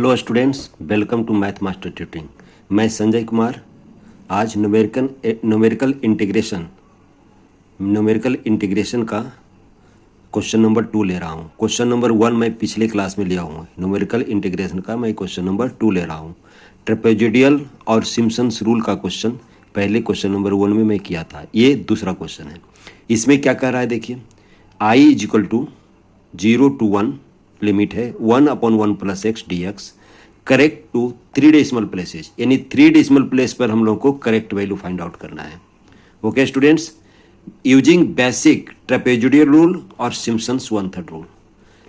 Hello students, welcome to math master tutoring. मैं संजय कुमार आज numerical integration का क्वेश्चन नंबर 2 ले रहा हूँ। क्वेश्चन नंबर 1 मैं पिछले क्लास में लिया हूँ। न्यूमेरिकल इंटीग्रेशन का मैं क्वेश्चन नंबर 2 ले रहा हूँ। ट्रेपेजोइडल और सिम्पसन्स रूल का क्वेश्चन पहले क्वेश्चन नंबर 1 में मैं किया था। ये दूसरा क्वेश्चन है। इसमें क्या कह रहा है देखिए, I = 0 to 1 लिमिट है 1/1 + x dx correct to 3 decimal places, यानी 3 डेसिमल प्लेस पर हम लोग को करेक्ट वैल्यू फाइंड आउट करना है। Okay students, using basic trapezoidal rule और सिम्पसन्स 1/3 रूल।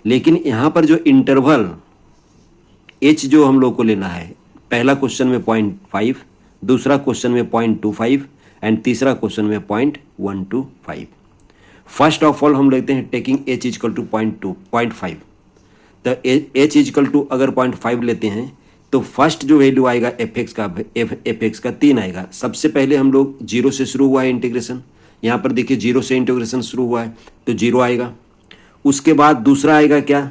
लेकिन यहाँ पर जो इंटरवल h जो हम लोग को लेना है, पहला क्वेश्चन में 0.5, दूसरा क्वेश्चन में 0.25 एंड तीसरा क्वेश्चन में 0.125। फर्स्ट ऑफ ऑल हम लेते हैं टेकिंग h = 0.5। तो h = अगर 0.5 लेते हैं तो फर्स्ट जो वैल्यू आएगा एफ एक्स का 3 आएगा। सबसे पहले हम लोग 0 से शुरू हुआ है इंटीग्रेशन, यहाँ पर देखिए 0 से इंटीग्रेशन शुरू हुआ है तो 0 आएगा। उसके बाद दूसरा आएगा क्या,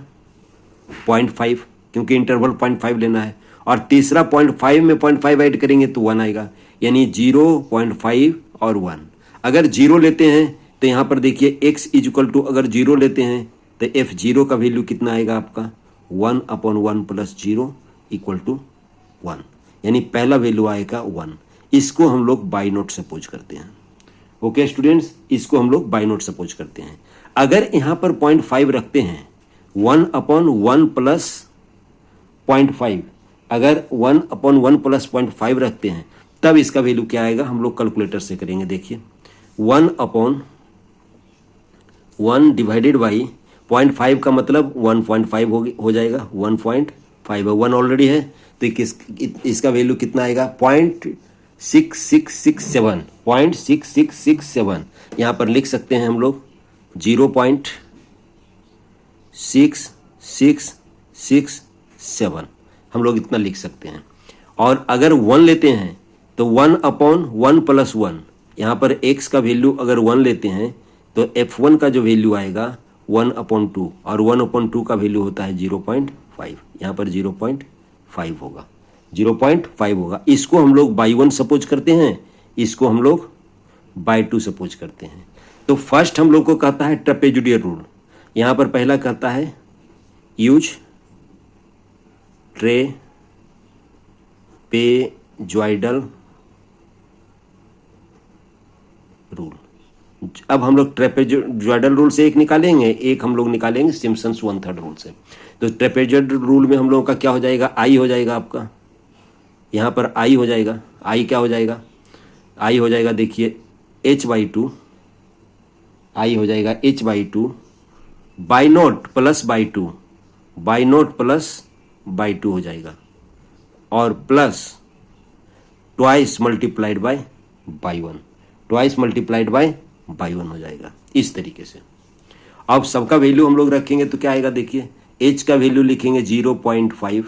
0.5, क्योंकि इंटरवल 0.5 लेना है। और तीसरा 0.5 में 0.5 ऐड करेंगे तो 1 आएगा, यानी 0, 0.5 और 1। अगर 0 लेते हैं तो यहाँ पर देखिए x = अगर 0 लेते हैं तो f0 का वैल्यू कितना आएगा आपका, 1/1 + 0 = 1, यानी पहला वैल्यू आएगा 1। इसको हम लोग बाई नोट सपोज करते हैं। ओके स्टूडेंट्स, इसको हम लोग बाई नोट सपोज करते हैं। अगर यहाँ पर 0.5 रखते हैं, 1/1 + 0.5, अगर 1/1 + 0.5 रखते हैं तब इसका वैल्यू क्या आएगा, हम लोग कैलकुलेटर से करेंगे। देखिए 1/1 डिवाइडेड बाई 0.5 का मतलब 1.5 हो जाएगा। 1.5 1 ऑलरेडी है तो इसका वैल्यू कितना आएगा, 0.6667। 0.6667 यहाँ पर लिख सकते हैं हम लोग 0.6667 हम लोग इतना लिख सकते हैं। और अगर 1 लेते हैं तो 1/1 + 1, यहाँ पर x का वैल्यू अगर 1 लेते हैं तो f1 का जो वैल्यू आएगा 1/2, और 1/2 का वैल्यू होता है 0.5, यहाँ पर 0.5 होगा, 0.5 होगा। इसको हम लोग बाई 1 सपोज करते हैं, इसको हम लोग बाई 2 सपोज करते हैं। तो फर्स्ट हम लोग को कहता है ट्रेपेजोइडल रूल। यहाँ पर पहला कहता है यूज ट्रेपेजोइडल रूल। अब हम लोग ट्रेपेजोइडल रूल से एक निकालेंगे, एक हम लोग निकालेंगे सिम्पसन्स 1/3 रूल से। तो ट्रेपेजोइडल रूल में हम लोगों का क्या हो जाएगा, आई हो जाएगा आपका, यहाँ पर आई हो जाएगा। आई क्या हो जाएगा, आई हो जाएगा देखिए h/2, आई हो जाएगा h/2 by note plus by 2, by note plus by 2 हो जाएगा, और plus twice multiplied by 1, twice multiplied by 1 हो जाएगा। इस तरीके से अब सबका वैल्यू हम लोग रखेंगे तो क्या आएगा, देखिए h का वैल्यू लिखेंगे 0.5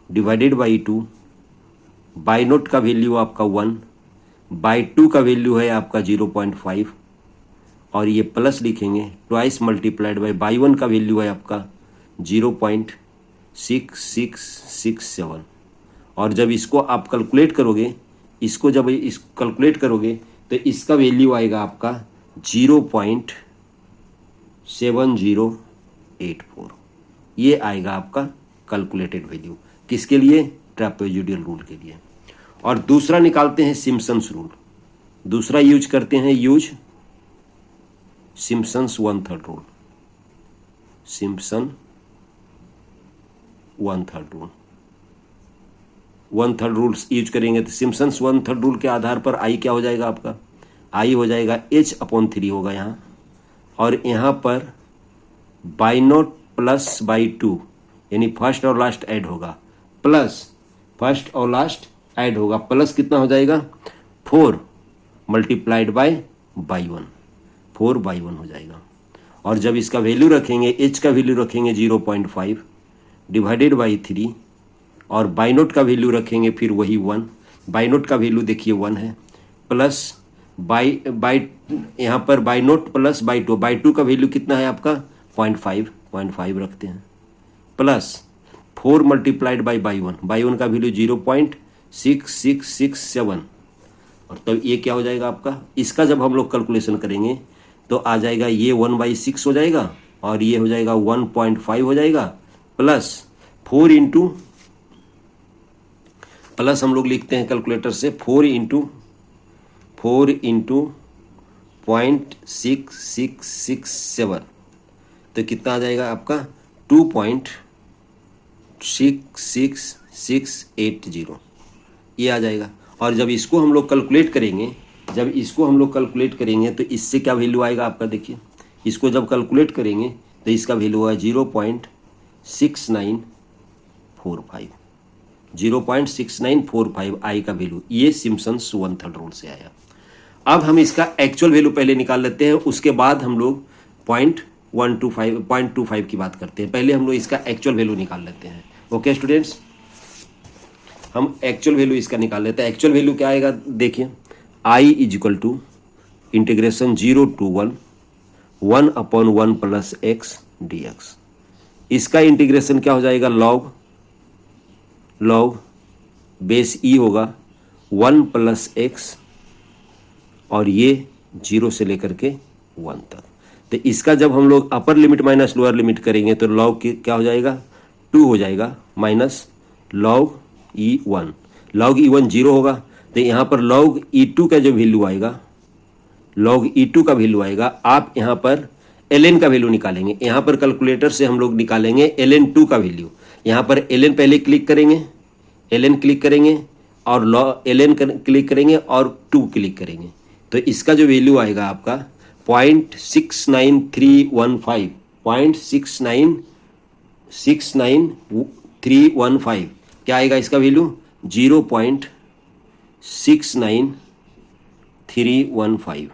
डिवाइडेड बाई 2, बाई नोट का वैल्यू आपका 1, बाई 2 का वैल्यू है आपका 0.5, और ये प्लस लिखेंगे ट्वाइस मल्टीप्लाइड बाई 1 का वैल्यू है आपका 0.6667। और जब इसको आप कैलकुलेट करोगे, इसको जब इस कैलकुलेट करोगे तो इसका वैल्यू आएगा आपका 0.7084। ये आएगा आपका कैलकुलेटेड वैल्यू, किसके लिए, ट्रेपेजोइडल रूल के लिए। और दूसरा निकालते हैं सिम्पसन्स रूल। दूसरा यूज करते हैं, use Simpson's 1/3 rule. Simpson 1/3 rule, 1/3 rules use करेंगे तो सिम्पसन्स 1/3 रूल के आधार पर आई क्या हो जाएगा आपका, आई हो जाएगा h/3 होगा यहाँ, और यहाँ पर बाई नोट प्लस बाई 2, यानी फर्स्ट और लास्ट ऐड होगा, प्लस फर्स्ट और लास्ट ऐड होगा, प्लस कितना हो जाएगा 4 मल्टीप्लाइड बाई 1, 4/1 हो जाएगा। और जब इसका वैल्यू रखेंगे, h का वैल्यू रखेंगे 0.5 डिवाइडेड बाई 3, और बाई नोट का वैल्यू रखेंगे फिर वही 1, बाई नोट का वैल्यू देखिए 1 है, प्लस बाई यहाँ पर बाई नोट प्लस बाई 2 का वैल्यू कितना है आपका 0.5 रखते हैं, plus 4 multiplied by one, by one का वैल्यू 0.6667, और तब ये क्या हो जाएगा आपका, इसका जब हम लोग कैलकुलेशन करेंगे तो आ जाएगा ये 1/6 हो जाएगा और ये हो जाएगा 1.5 हो जाएगा, प्लस 4 इंटू, प्लस हम लोग लिखते हैं कैलकुलेटर से 4 इंटू 0.6667, तो कितना आ जाएगा आपका 2.66680, ये आ जाएगा। और जब इसको हम लोग कैलकुलेट करेंगे, तो इससे क्या वैल्यू आएगा आपका, देखिए इसको जब कैलकुलेट करेंगे तो इसका वैल्यू है 0.6945, 0.6945 आई का वैल्यू, ये सिम्पसन्स 1/3 रूल से आया। अब हम इसका एक्चुअल वैल्यू पहले निकाल लेते हैं, उसके बाद हम लोग 0.25 की बात करते हैं। पहले हम लोग इसका एक्चुअल वैल्यू निकाल लेते हैं। ओके स्टूडेंट्स, हम एक्चुअल वैल्यू इसका निकाल लेते हैं। एक्चुअल वैल्यू क्या आएगा, देखिए I is equal to integration 0 to 1/1 plus x d x. इसका इंटीग्रेशन क्या हो जाएगा, लॉग बेस ई होगा 1 प्लस एक्स, और ये 0 से लेकर के 1 तक। तो इसका जब हम लोग upper limit minus lower limit करेंगे तो लॉग क्या हो जाएगा, 2 हो जाएगा, minus log E1, log E1 0 होगा, तो यहाँ पर लॉग E2 का जो वैल्यू आएगा, लॉग E2 का वैल्यू आएगा, आप यहाँ पर ln का वैल्यू निकालेंगे। यहाँ पर कैलकुलेटर से हम लोग निकालेंगे ln2 का वैल्यू। यहाँ पर ln पहले क्लिक करेंगे, ln क्लिक करेंगे और ln क्लिक करेंगे और 2 क्लिक करेंगे, तो इसका जो वैल्यू आएगा आपका 0.69315, 0.69315 क्या आएगा इसका वैल्यू, 0.69315।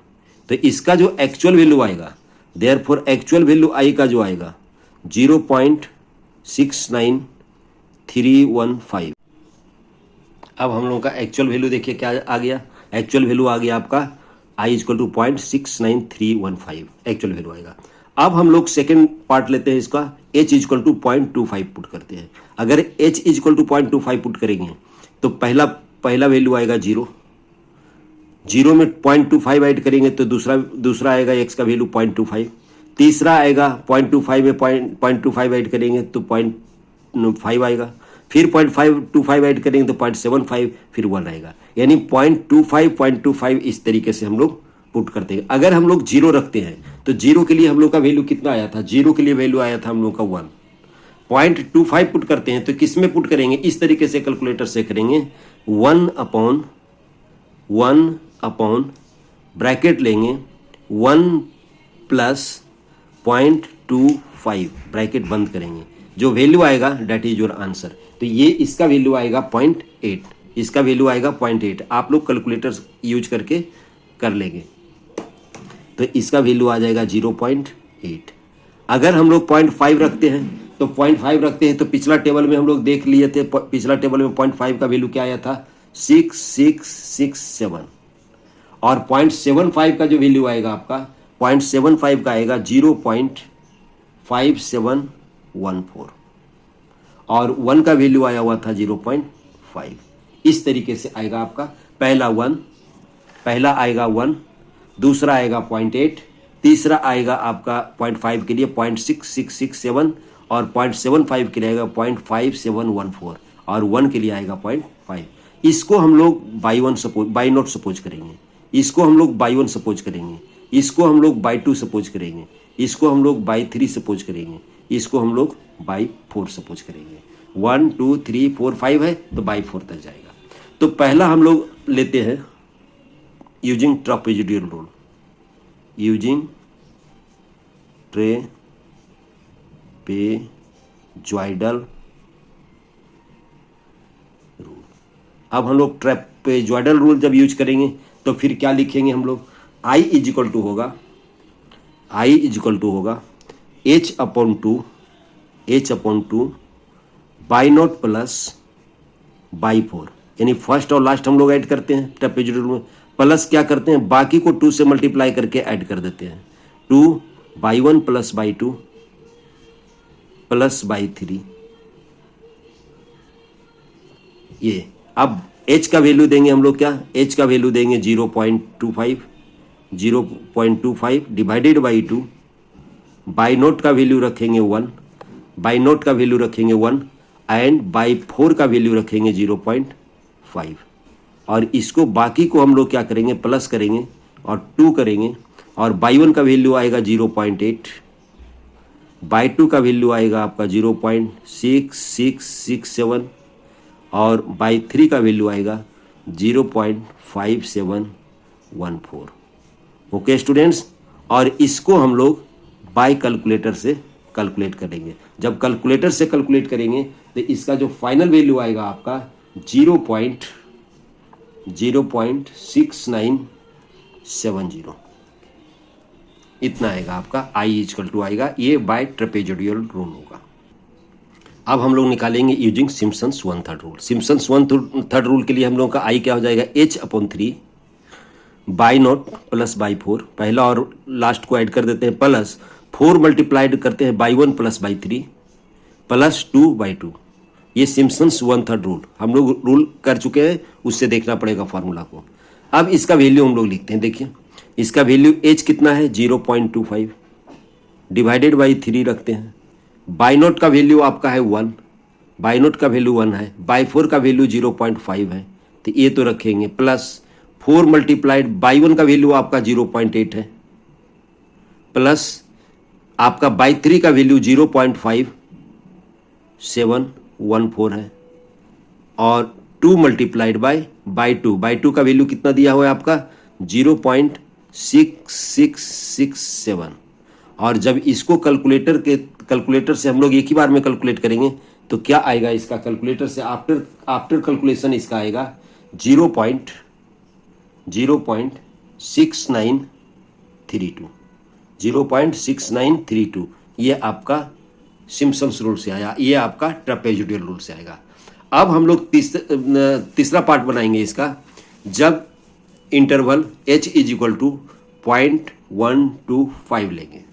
तो इसका जो एक्चुअल वैल्यू आएगा, देयरफॉर एक्चुअल वैल्यू आई का जो आएगा 0.69315। अब हम लोगों का एक्चुअल वैल्यू देखिए क्या आ गया, एक्चुअल वैल्यू आ गया आपका I equal to 0.69315 actual value आएगा। अब हम लोग सेकेंड पार्ट लेते हैं इसका, h इक्वल टू 0.25 पुट करते हैं। अगर h इक्वल टू 0.25 पुट करेंगे तो पहला वैल्यू आएगा 0 में 0.25 ऐड करेंगे तो दूसरा आएगा x का वैल्यू 0.25, तीसरा आएगा 0.25 में 0.25 ऐड करेंगे तो 0.5 आएगा, फिर 0.525 ऐड करेंगे तो 0.75, फिर 1 आएगा, यानी 0.25 इस तरीके से हम लोग पुट करते हैं। अगर हम लोग 0 रखते हैं तो 0 के लिए हम लोग का वैल्यू कितना आया था, 0 के लिए वैल्यू आया था हम लोग का 1। 0.25 पुट करते हैं तो किस में पुट करेंगे, इस तरीके से कैलकुलेटर से करेंगे, 1/1 ब्रैकेट लेंगे 1 प्लस 0.25 ब्रैकेट बंद करेंगे, जो वैल्यू आएगा डेट इज योर आंसर। तो ये इसका वैल्यू आएगा 0.8, इसका वैल्यू आएगा 0.8। आप लोग कैलकुलेटर यूज करके कर लेंगे तो इसका वैल्यू आ जाएगा 0.8। अगर हम लोग 0.5 रखते हैं तो 0.5 रखते हैं तो पिछला टेबल में हम लोग देख लिए थे, पिछला टेबल में 0.5 का वैल्यू क्या आया था, 6667, और 0.75 का जो वैल्यू आएगा आपका 0.75 का आएगा 0.5714, और 1 का वैल्यू आया हुआ था 0.5। इस तरीके से आएगा आपका पहला आएगा 1, दूसरा आएगा 0.8, तीसरा आएगा आपका 0.5 के लिए 0.6667, और 0.75 के लिए आएगा 0.5714, और 1 के लिए आएगा 0.5। इसको हम लोग बाई नॉट सपोज करेंगे, इसको हम लोग बाई 1 सपोज करेंगे, इसको हम लोग बाई 2 सपोज करेंगे, इसको हम लोग बाई 3 सपोज करेंगे, इसको हम लोग बाई 4 सपोज करेंगे। 1 2 3 4 5 है तो बाई 4 तक जाएगा। तो पहला हम लोग लेते हैं using trapezoidal rule, using trapezoidal rule. अब हम लोग ट्रापेजोइडल रूल जब यूज करेंगे तो फिर क्या लिखेंगे हम लोग, I इज इक्वल टू होगा h/2 by not plus by 4, यानी फर्स्ट और लास्ट हम लोग ऐड करते हैं ट्रापेजोइडल में, प्लस क्या करते हैं बाकी को 2 से मल्टीप्लाई करके ऐड कर देते हैं, 2/1 प्लस बाई 2 प्लस बाई 3 ये अब h का वैल्यू देंगे हम लोग, क्या h का वैल्यू देंगे 0.25 डिवाइडेड बाई 2, बाई नोट का वैल्यू रखेंगे 1, बाई नोट का वैल्यू रखेंगे 1 एंड बाई 4 का वैल्यू रखेंगे 0.5। और इसको बाकी को हम लोग क्या करेंगे, प्लस करेंगे और 2 करेंगे, और बाई 1 का वैल्यू आएगा 0.8, बाई 2 का वैल्यू आएगा आपका 0.6667 और बाई 3 का वैल्यू आएगा 0.5714। ओके स्टूडेंट्स, और इसको हम लोग बाय कैलकुलेटर से कैलकुलेट करेंगे। जब कैलकुलेटर से कैलकुलेट करेंगे तो इसका जो फाइनल वैल्यू आएगा आपका 0.6970 इतना आएगा आपका I आएगा। ये बाय ट्रेपेजोइडल रूल होगा। अब हम लोग निकालेंगे using Simpson's 1/3 rule. Simpson's 1/3 rule के लिए हम लोगों का I क्या हो जाएगा, h/3 by note plus by 4, पहला और लास्ट को ऐड कर देते हैं, प्लस 4 मल्टीप्लाइड करते हैं बाई 1 प्लस बाई 3 प्लस 2/2। ये सिम्पसन्स 1/3 रूल हम लोग रूल कर चुके हैं, उससे देखना पड़ेगा फार्मूला को। अब इसका वैल्यू हम लोग लिखते हैं। देखिए इसका वैल्यू h कितना है 0.25 डिवाइडेड बाई 3 रखते हैं, बाई नोट का वैल्यू आपका है 1, बाई नोट का वैल्यू 1 है, बाई 4 का वैल्यू 0.5 है, तो ये तो रखेंगे, प्लस 4 मल्टीप्लाइड बाई 1 का वैल्यू आपका 0.8 है, प्लस आपका बाई 3 का वैल्यू 0.5714 है, और 2 मल्टीप्लाइड बाई 2 का वैल्यू कितना दिया हुआ है आपका 0.6667। और जब इसको कैलकुलेटर से हम लोग एक ही बार में कैलकुलेट करेंगे तो क्या आएगा इसका, कैलकुलेटर से आफ्टर कैलकुलेशन इसका आएगा 0.6932। ये आपका सिम्पसन्स रूल से आया, ये आपका ट्रेपेजोइडल रूल से आएगा। अब हम लोग तीसरा पार्ट बनाएंगे इसका, जब इंटरवल h = 0.125 लेंगे,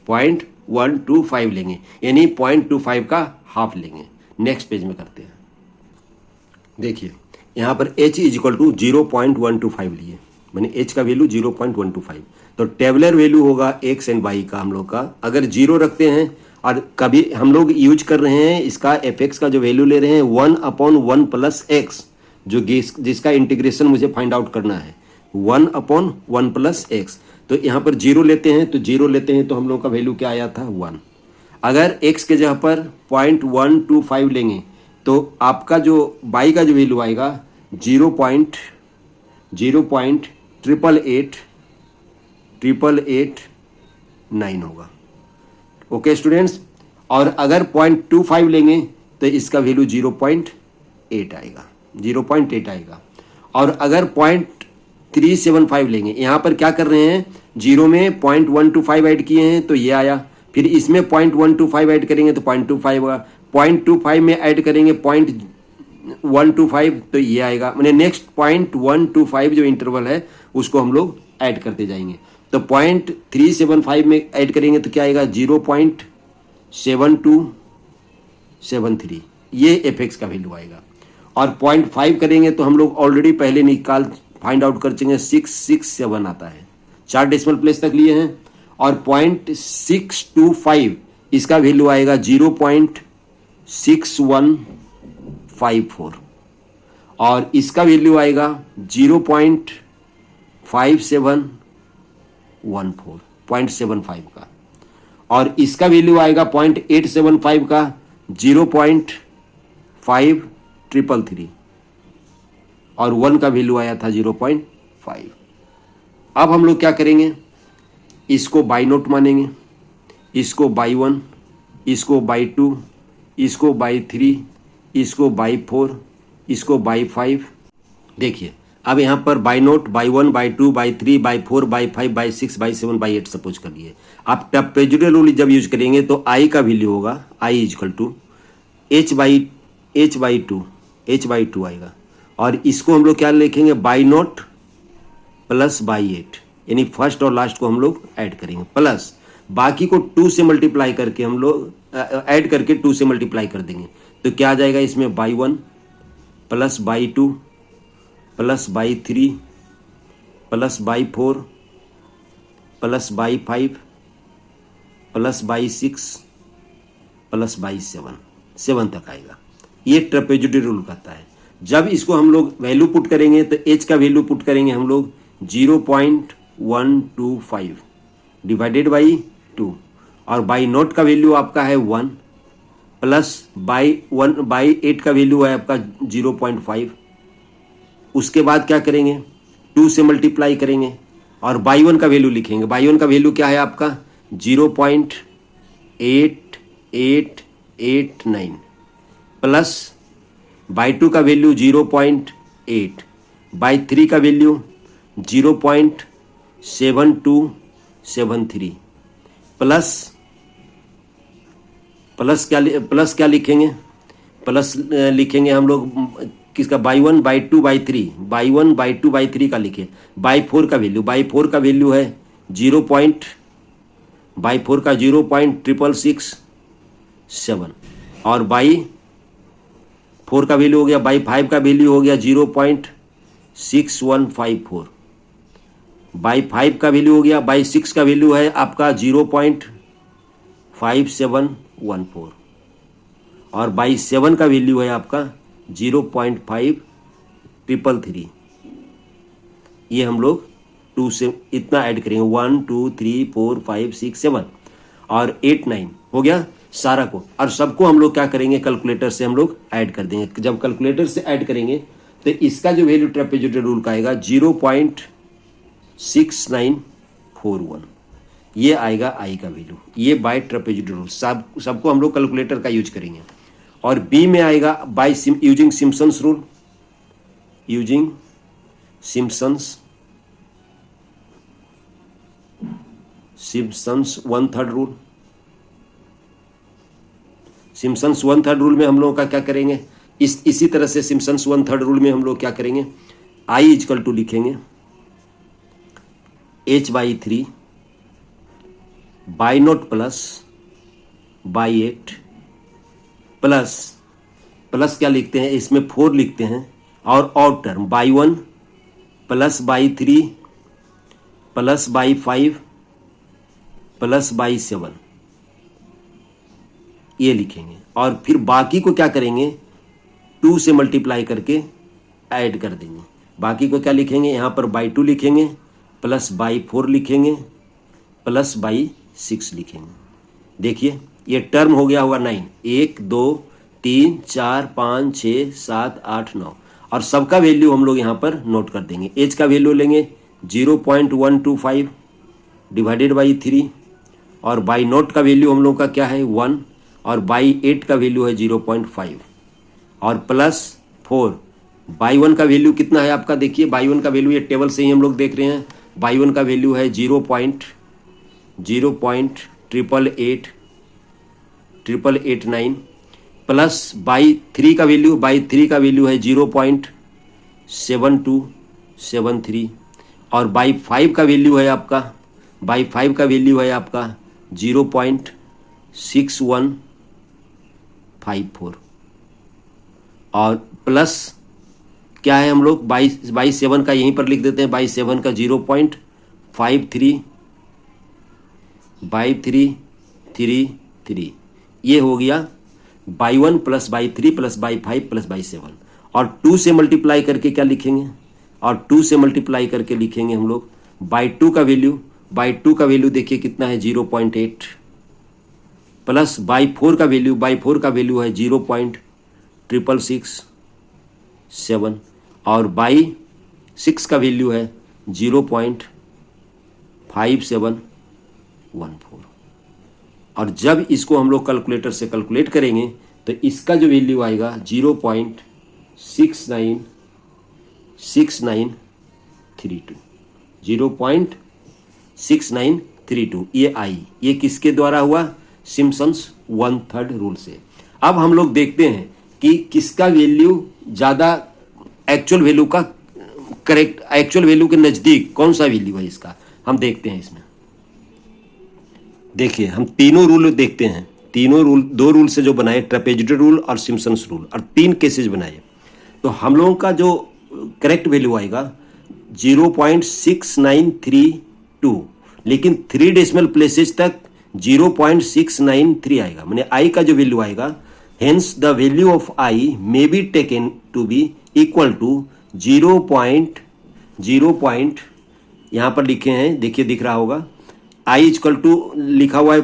0.125 लेंगे, यानी 0.25 का हाफ लेंगे। नेक्स्ट पेज में करते हैं। देखिए यहाँ पर h = 0.125 लिए, मैंने h का वैल्यू 0.125, तो टेबलर वैल्यू होगा x एंड y का हम लोग का। अगर 0 रखते हैं, और कभी हम लोग यूज कर रहे हैं इसका fx का जो वैल्यू ले रहे हैं 1/1 प्लस x, जो जिसका इंटीग्रेशन मुझे फाइंड आउट करना है 1/1 प्लस x। तो यहाँ पर 0 लेते हैं, तो हम लोग का वैल्यू क्या आया था 1। अगर x के जगह पर 0.125 लेंगे तो आपका जो y का जो वैल्यू आएगा 0.88889 होगा। ओके स्टूडेंट्स, और अगर 0.25 लेंगे तो इसका वैल्यू 0.8 आएगा। और अगर 0.375 लेंगे, यहाँ पर क्या कर रहे हैं, 0 में 0.125 ऐड किए हैं तो ये आया, फिर इसमें 0.125 ऐड करेंगे तो 0.25 होगा, 0.25 में ऐड करेंगे 0.125 तो ये आएगा। मैंने नेक्स्ट 0.125 जो इंटरवल है उसको हम लोग ऐड करते जाएंगे। तो 0.375 में ऐड करेंगे तो क्या आएगा 0.7273, ये fx का वैल्यू आएगा। और 0.5 करेंगे तो हम लोग ऑलरेडी पहले फाइंड आउट कर चुके, 667 आता है, 4 डेसिमल प्लेस तक लिए हैं। और 0.625 इसका वैल्यू आएगा 0.6154, और इसका वैल्यू आएगा 0.5714 का, और इसका वैल्यू आएगा 0.875 का 0.5333, और 1 का वैल्यू आया था 0.5। अब हम लोग क्या करेंगे, इसको बाई नोट मानेंगे, इसको बाई 1, इसको बाई 2, इसको बाई 3, इसको बाई 4, इसको बाई 5। देखिए अब यहाँ पर by note, by 1, by 2, by 3, by 4, by 5, by 6, by 7, by 8 suppose कर लिए। आप ट्रेपेजोइडल रूल जब यूज करेंगे तो I का वैल्यू होगा I = h/2 आएगा। और इसको हम लोग क्या लिखेंगे, बाई नोट प्लस बाई 8, यानी फर्स्ट और लास्ट को हम लोग ऐड करेंगे, प्लस बाकी को 2 से मल्टीप्लाई करके हम लोग ऐड करके 2 से मल्टीप्लाई कर देंगे। तो क्या आ जाएगा इसमें by 1 plus by 2 plus by 3 plus by 4 plus by 5 plus by 6 plus by 7 तक आएगा। ये ट्रेपेजोइडल रूल कहता है। जब इसको हम लोग वैल्यू पुट करेंगे तो एच का वैल्यू पुट करेंगे हम लोग 0.125 डिवाइडेड बाई 2 और बाई नोट का वैल्यू आपका है 1 प्लस बाई 8 का वैल्यू है आपका 0.5। उसके बाद क्या करेंगे 2 से मल्टीप्लाई करेंगे और बाई 1 का वैल्यू लिखेंगे। बाई 1 का वैल्यू क्या है आपका 0.8889 प्लस बाई 2 का वैल्यू 0.8 बाई 3 का वैल्यू 0.7273 प्लस क्या लिखेंगे प्लस लिखेंगे हम लोग किसका by 1 by 2 by 3 by 1 by 2 by 3 का लिखे। बाई 4 का वैल्यू है 0.667 और बाई 4 का वैल्यू हो गया बाई 5 का वैल्यू हो गया 0.6154 बाई 5 का वैल्यू हो गया बाई 6 का वैल्यू है आपका 0.5714 और बाई 7 का वैल्यू है आपका 0.5333। ये हम लोग 2 से इतना ऐड करेंगे 1 2 3 4 5 6 7 और 8 9 हो गया सारा को। और सबको हम लोग क्या करेंगे कैलकुलेटर से हम लोग ऐड कर देंगे। जब कैलकुलेटर से ऐड करेंगे तो इसका जो वैल्यू ट्रेपेजोइडल रूल का आएगा 0.6941 ये आएगा आई का वैल्यू। ये बाय ट्रेपेजोइडल रूल सबको हम लोग कैलकुलेटर का यूज करेंगे। और बी में आएगा by using Simpson's rule Simpson's 1/3 rule. Simpson's 1/3 rule में हम लोगों का क्या करेंगे इसी तरह से सिम्पसन्स 1/3 रूल में हम लोग क्या करेंगे आई इजकल टू लिखेंगे h/3 by note plus by 8 plus क्या लिखते हैं इसमें 4 लिखते हैं और odd term by 1 plus by 3 plus by 5 plus by 7 ये लिखेंगे। और फिर बाकी को क्या करेंगे 2 से मल्टीप्लाई करके ऐड कर देंगे। बाकी को क्या लिखेंगे यहाँ पर बाई 2 लिखेंगे प्लस बाई 4 लिखेंगे प्लस बाई 6 लिखेंगे। देखिए ये टर्म हो गया हुआ 9 1 2 3 4 5 6 7 8 9 और सबका वैल्यू हम लोग यहाँ पर नोट कर देंगे। एच का वैल्यू लेंगे 0.125 डिवाइडेड बाई 3 और बाई नोट का वैल्यू हम लोग का क्या है 1 और बाई 8 का वैल्यू है 0.5 और प्लस 4 बाई 1 का वैल्यू कितना है आपका देखिए बाई 1 का वैल्यू ये टेबल से ही हम लोग देख रहे हैं। बाई 1 का वैल्यू है 0.889 प्लस बाई 3 का वैल्यू है 0.7273 और बाई 5 का वैल्यू है आपका 0.6154 और प्लस क्या है हम लोग बाई 7 का यहीं पर लिख देते हैं बाई 7 का 0.5333 ये हो गया by 1 plus by 3 plus by 5 plus by 7 और 2 से मल्टीप्लाई करके क्या लिखेंगे और 2 से मल्टीप्लाई करके लिखेंगे हम लोग बाई 2 का वैल्यू देखिए कितना है 0.8 प्लस बाई 4 का वैल्यू है 0.6667 और बाई 6 का वैल्यू है 0.5714 और जब इसको हम लोग कैलकुलेटर से कैलकुलेट करेंगे तो इसका जो वैल्यू आएगा 0.6932 ये किसके द्वारा हुआ सिम्पसन्स 1/3 रूल से। अब हम लोग देखते हैं कि किसका वैल्यू ज़्यादा एक्चुअल वैल्यू के नज़दीक कौन सा वैल्यू है इसका हम देखते हैं। इसमें देखिए हम तीनों रूल देखते हैं। दो रूल से जो बनाए ट्रेपेजोइडल रूल और सिम्पसन्स रूल और 3 केसेस बनाए। तो हम लोगों का जो करेक्ट वैल्यू आएगा 0.6932, लेकिन 3 डेसिमल प्लेसेस तक 0.693 आएगा, माने आई का जो वैल्यू आएगा, hence the value of I may be taken to be equal to 0. यहां पर लिखे हैं, देखिए दिख रहा होगा, आई इक्वल टू लिखा हुआ है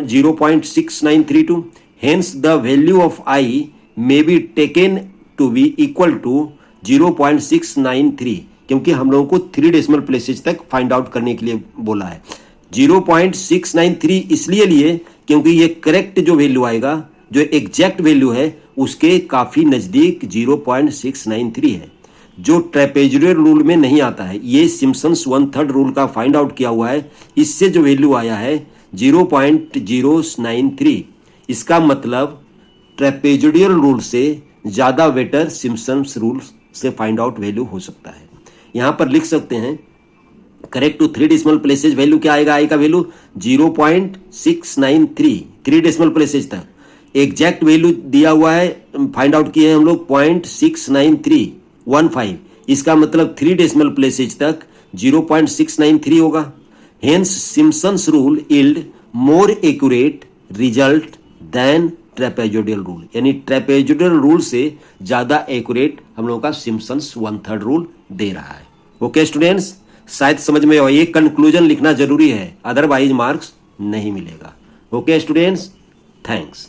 0.6932, hence the value of I may be taken to be equal to 0.693, क्योंकि हम लोगों को 3 डेसिमल प्लेसेस तक फाइंड आउट करने के लिए बोला है। 0.693 इसलिए लिए क्योंकि ये करेक्ट जो वैल्यू आएगा, जो एग्जैक्ट वैल्यू है, उसके काफी नजदीक 0.693 है, जो ट्रेपेजोइडल रूल में नहीं आता है। ये सिम्पसन्स 1/3 रूल का फाइंड आउट किया हुआ है, इससे जो वैल्यू आया है 0.093। इसका मतलब ट्रेपेजोइडल रूल से ज्यादा बेटर सिम्पसन्स रूल से फाइंड आउट वैल्यू हो सकता है। यहां पर लिख सकते हैं correct to 3 decimal places value क्या आएगा, आई का वैल्यू 0.693, 3 डेसिमल प्लेसेस तक। एग्जैक्ट वैल्यू दिया हुआ है, फाइंड आउट किए हैं हम लोग 0.69315, इसका मतलब 3 डेसिमल प्लेसेज तक 0.693 होगा। Hence Simpson's rule yield more accurate result than trapezoidal rule, यानी ट्रेपेजोइडल रूल से ज्यादा एक्यूरेट हम लोगों का सिम्पसन्स 1/3 रूल दे रहा है। ओके स्टूडेंट्स, शायद समझ में आए, ये कंक्लूजन लिखना जरूरी है, अदरवाइज मार्क्स नहीं मिलेगा। Okay students, thanks.